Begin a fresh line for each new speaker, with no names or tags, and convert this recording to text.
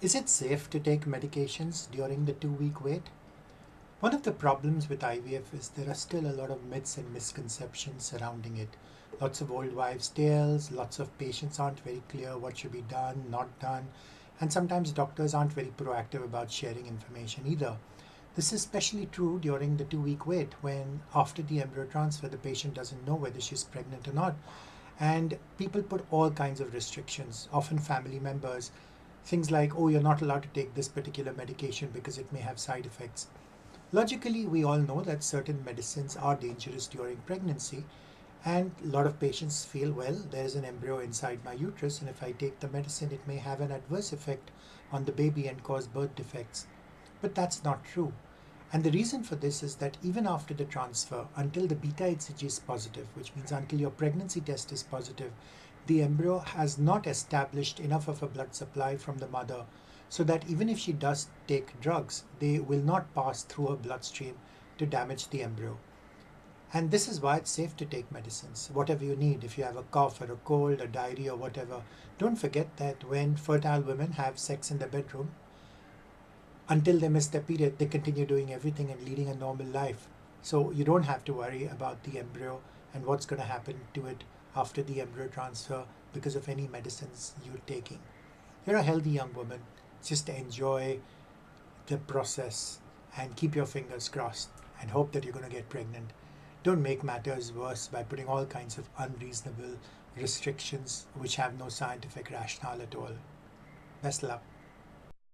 Is it safe to take medications during the 2 week wait? One of the problems with IVF is there are still a lot of myths and misconceptions surrounding it. Lots of old wives' tales, lots of patients aren't very clear what should be done, not done, and sometimes doctors aren't very proactive about sharing information either. This is especially true during the 2 week wait when, after the embryo transfer, the patient doesn't know whether she's pregnant or not. And people put all kinds of restrictions, often family members. Things like, oh, you're not allowed to take this particular medication because it may have side effects. Logically, we all know that certain medicines are dangerous during pregnancy, and a lot of patients feel, well, there is an embryo inside my uterus, and if I take the medicine, it may have an adverse effect on the baby and cause birth defects. But that's not true. And the reason for this is that even after the transfer, until the beta HCG is positive, which means until your pregnancy test is positive, the embryo has not established enough of a blood supply from the mother so that even if she does take drugs, they will not pass through her bloodstream to damage the embryo. And this is why it's safe to take medicines, whatever you need. If you have a cough or a cold, a diarrhea, or whatever, don't forget that when fertile women have sex in the bedroom, until they miss their period, they continue doing everything and leading a normal life. So you don't have to worry about the embryo and what's going to happen to it after the embryo transfer because of any medicines you're taking. You're a healthy young woman. Just enjoy the process and keep your fingers crossed and hope that you're going to get pregnant. Don't make matters worse by putting all kinds of unreasonable restrictions which have no scientific rationale at all. Best luck.